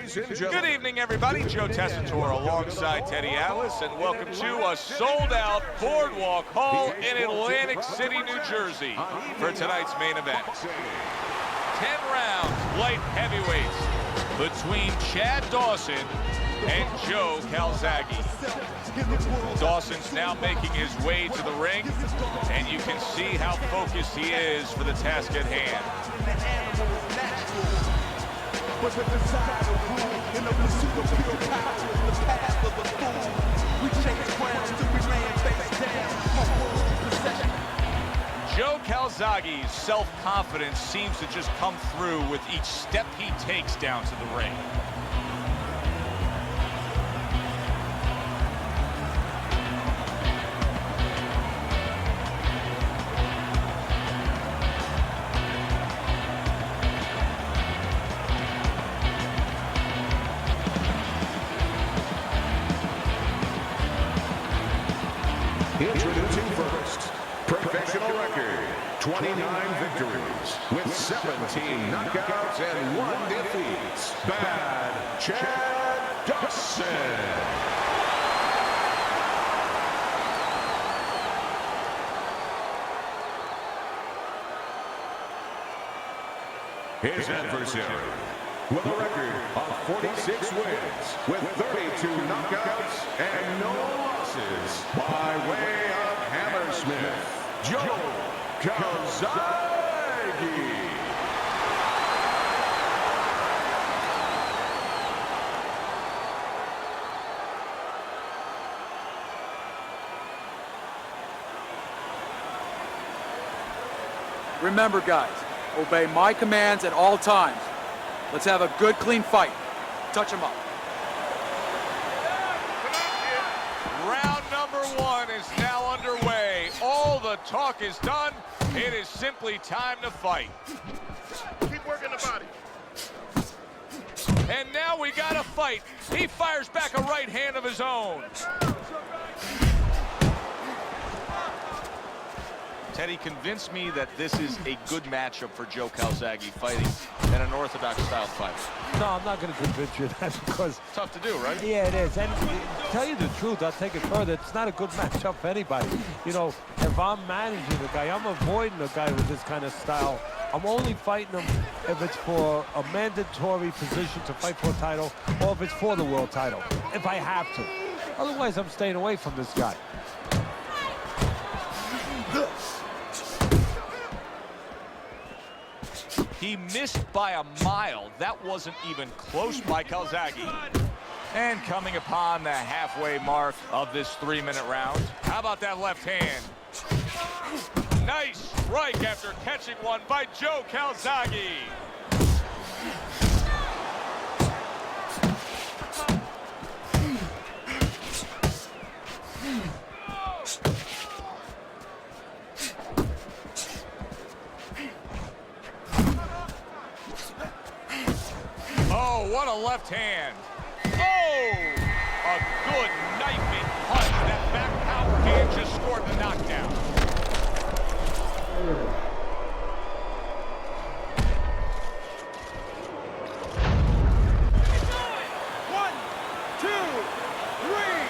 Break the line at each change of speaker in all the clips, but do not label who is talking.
Good evening, everybody. Joe Tessitore alongside Teddy Atlas, and welcome to a sold-out Boardwalk Hall in Atlantic City, New Jersey for tonight's main event. 10 rounds, light heavyweights, between Chad Dawson and Joe CALZACHE. Dawson's now making his way to the ring, and you can see how focused he is for the task at hand.
Was a desire to rule in the pursuit of pure power, the path of the fool. We chased crowns till we ran face down on world possession.
Joe CALZACHE's self-confidence seems to just come through with each step he takes down to the ring.
Introducing first, professional record, 29 victories, with 17 knockouts and 1 defeat, Bad Chad Dawson. His adversary, with a record of 46 wins, with 32 knockouts and no losses, by way of Hammersmith, Joe CALZACHE.
Remember, guys, obey my commands at all times. Let's have a good, clean fight. Touch him up.
Round number 1 is now underway. All the talk is done. It is simply time to fight.
Keep working the body.
And now we got a fight. He fires back a right hand of his own. Teddy, convinced me that this is a good matchup for Joe CALZACHE fighting an unorthodox style fight.
No, I'm not going to convince you of that because...
Tough to do, right?
Yeah, it is. And to tell you the truth, I'll take it further. It's not a good matchup for anybody. You know, if I'm managing a guy, I'm avoiding a guy with this kind of style. I'm only fighting him if it's for a mandatory position to fight for a title or if it's for the world title, if I have to. Otherwise, I'm staying away from this guy.
He missed by a mile. That wasn't even close by CALZACHE. And coming upon the halfway mark of this 3-minute round, how about that left hand? Nice strike after catching one by Joe CALZACHE. Oh, what a left hand. Oh, a good knifing punch. That back power hand just scored the knockdown.
One, two, three,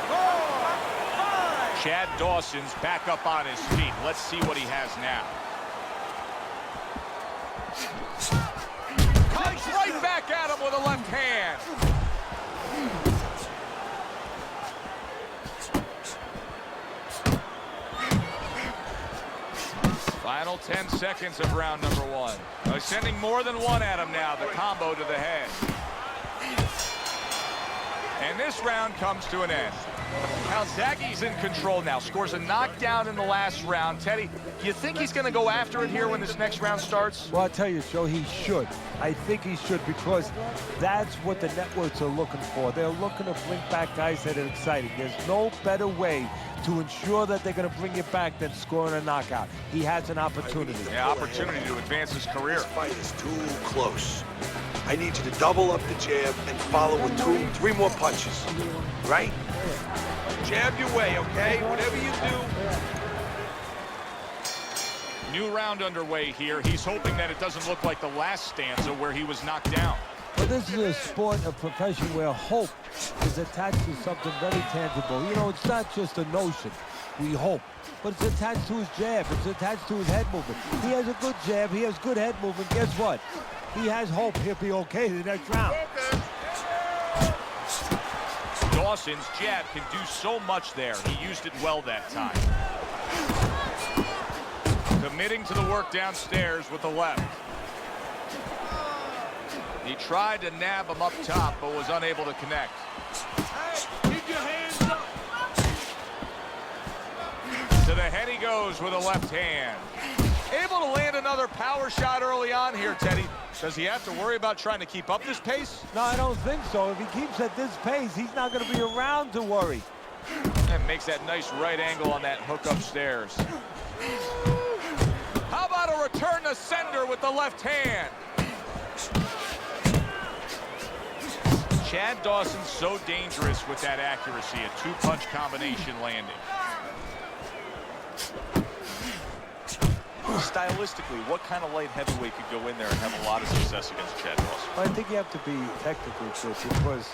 four, five.
Chad Dawson's back up on his feet. Let's see what he has now. Comes right back at him with a left hand. Final 10 seconds of round number 1. They're sending more than one at him now, the combo to the head. And this round comes to an end. CALZACHE's in control now, scores a knockdown in the last round. Teddy, do you think he's going to go after it here when this next round starts?
Well, I'll tell you, Joe, he should. I think he should because that's what the networks are looking for. They're looking to bring back guys that are exciting. There's no better way to ensure that they're going to bring you back than scoring a knockout. He has an opportunity.
Yeah, opportunity to advance his career.
This fight is too close. I need you to double up the jab and follow with 2, 3 more punches. Right? Jab your way, okay? Whatever you do.
New round underway here. He's hoping that it doesn't look like the last stanza where he was knocked down.
But this is a sport, a profession where hope is attached to something very tangible. You know, it's not just a notion, we hope. But it's attached to his jab, it's attached to his head movement. He has a good jab, he has good head movement. Guess what? He has hope he'll be okay the next round.
Dawson's jab can do so much there. He used it well that time. Committing to the work downstairs with the left. He tried to nab him up top, but was unable to connect.
Keep your hands up.
To the head he goes with a left hand. Able to land another power shot early on here, Teddy. Does he have to worry about trying to keep up this pace?
No, I don't think so. If he keeps at this pace, he's not going to be around to worry.
And makes that nice right angle on that hook upstairs. How about a return to sender with the left hand? Chad Dawson's so dangerous with that accuracy, a two-punch combination landing. Stylistically, what kind of light heavyweight could go in there and have a lot of success against Chad Dawson?
I think you have to be technically good because,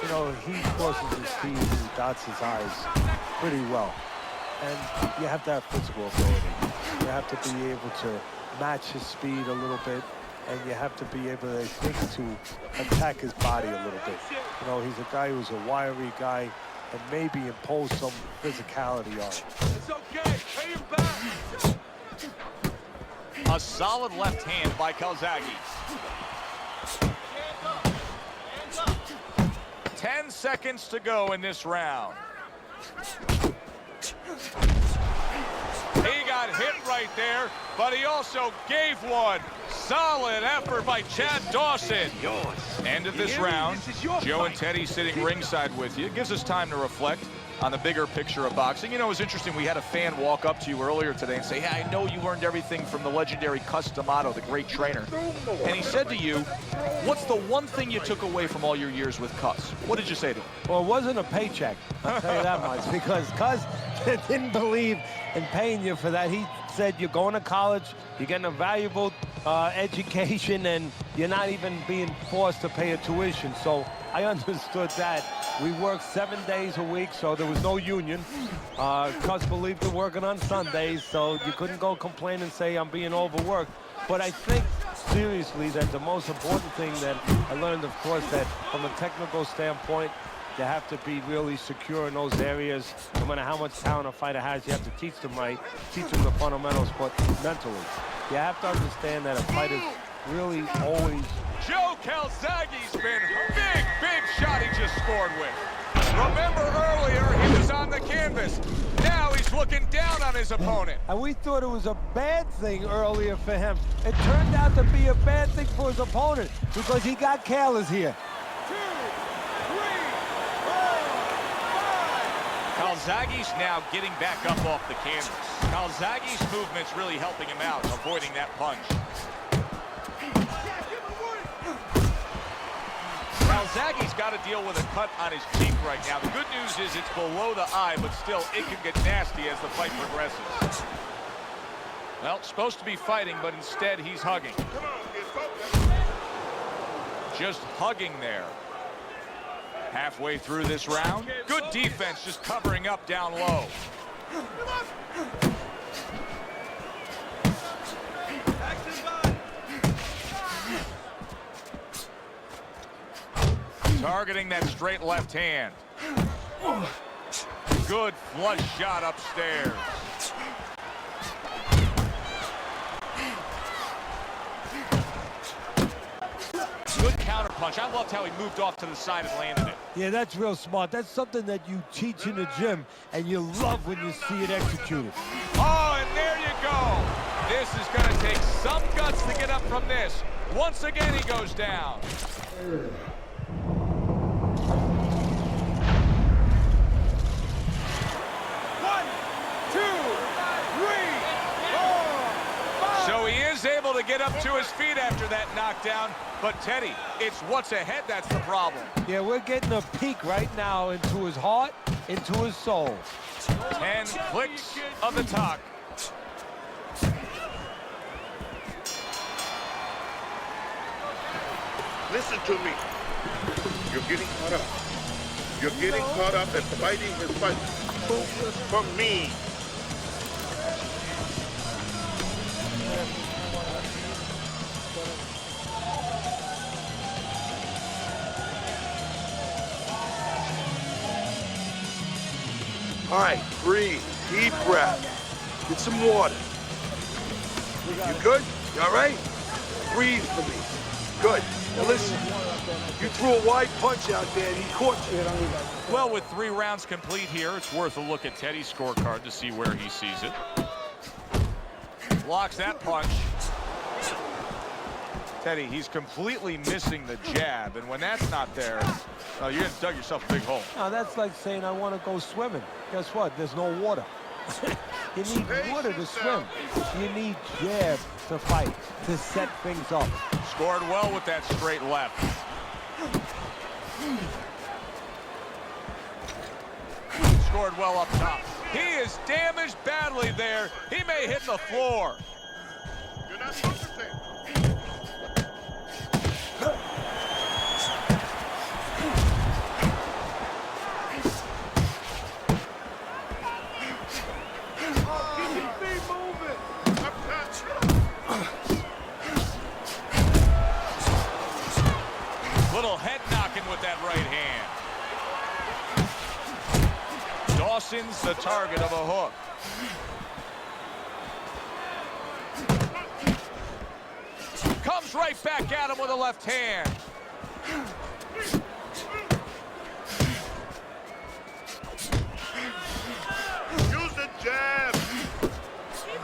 you know, he crosses his T's and dots his I's pretty well. And you have to have physical ability. You have to be able to match his speed a little bit, and you have to be able, I think, to attack his body a little bit. You know, he's a guy who's a wiry guy and maybe impose some physicality on him.
It's okay. Pay him back.
A solid left hand by CALZACHE. 10 seconds to go in this round. He got hit right there, but he also gave one. Solid effort by Chad Dawson. End of this round. Joe and Teddy sitting ringside with you. It gives us time to reflect on the bigger picture of boxing. You know, it was interesting. We had a fan walk up to you earlier today and say, hey, I know you learned everything from the legendary Cus D'Amato, the great trainer. And he said to you, what's the one thing you took away from all your years with Cus? What did you say to him?
Well, it wasn't a paycheck, I'll tell you that much, because Cus didn't believe in paying you for that. He said you're going to college, you're getting a valuable education, and you're not even being forced to pay a tuition. So I understood that. We worked 7 days a week, so there was no union. Cus believed in working on Sundays, so you couldn't go complain and say I'm being overworked. But I think, seriously, that the most important thing that I learned, of course, that from a technical standpoint, you have to be really secure in those areas. No matter how much talent a fighter has, you have to teach them right, teach them the fundamentals, but mentally. You have to understand that a fighter's really always...
Joe CALZACHE's been a big shot he just scored with. Remember earlier, he was on the canvas. Now he's looking down on his opponent.
And we thought it was a bad thing earlier for him. It turned out to be a bad thing for his opponent because he got careless here.
2, 3, 4, 5.
CALZACHE's now getting back up off the canvas. CALZACHE's movement's really helping him out, avoiding that punch. CALZACHE's got to deal with a cut on his cheek right now. The good news is it's below the eye, but still, it can get nasty as the fight progresses. Well, supposed to be fighting, but instead he's hugging. Just hugging there. Halfway through this round. Good defense, just covering up down low. Targeting that straight left hand. Good flush shot upstairs. Good counter punch. I loved how he moved off to the side and landed it.
Yeah, that's real smart. That's something that you teach in the gym, and you love when you see it executed.
Oh, and there you go. This is going to take some guts to get up from this. Once again, he goes down.
1, 2, 3, 4, 5.
So he is able to get up to his feet after that knockdown. But Teddy, it's what's ahead that's the problem.
Yeah, we're getting a peek right now into his heart, into his soul.
10 clicks of the talk.
Listen to me. You're getting caught up. You're getting caught up and fighting this fight. Focus from me.
All right, breathe, deep breath. Get some water. You good? You all right? Breathe for me. Good. Now listen, you threw a wide punch out there and he caught you.
Well, with 3 rounds complete here, it's worth a look at Teddy's scorecard to see where he sees it. Blocks that punch. Teddy, he's completely missing the jab, and when that's not there, you're gonna dug yourself a big hole.
Now, that's like saying I want to go swimming. Guess what? There's no water. You need water to swim. You need jab to fight, to set things up.
Scored well with that straight left. Scored well up top. He is damaged badly there. He may hit the floor.
You're not focusing.
Little head knocking with that right hand. Dawson's the target of a hook. Comes right back at him with a left hand.
Use the jab.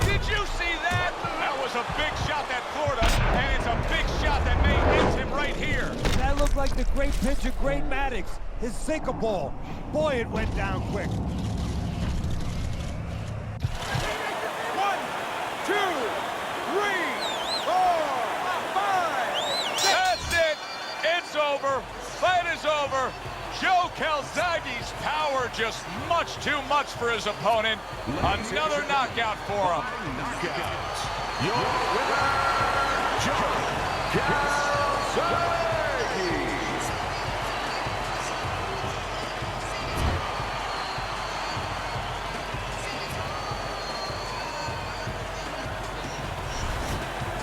Did you see that? That was a big shot that Florida, and it's a big shot that may end him right here.
That looked like the great pitcher, Great Maddox, his sinker ball. Boy, it went down quick.
1, 2, 3, 4, 5.
That's it. It's over. Fight is over. Joe Calzache's power just much too much for his opponent. Another knockout for him.
Your winner, Joe Calzache.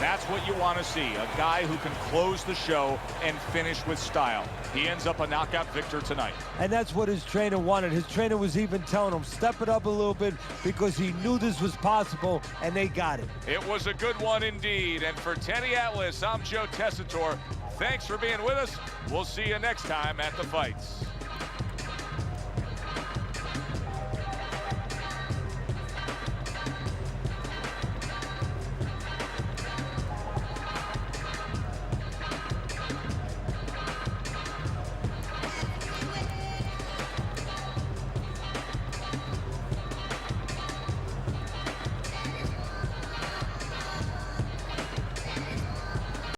That's what you want to see, a guy who can close the show and finish with style. He ends up a knockout victor tonight.
And that's what his trainer wanted. His trainer was even telling him, step it up a little bit, because he knew this was possible, and they got it.
It was a good one indeed. And for Teddy Atlas, I'm Joe Tessitore. Thanks for being with us. We'll see you next time at the fights.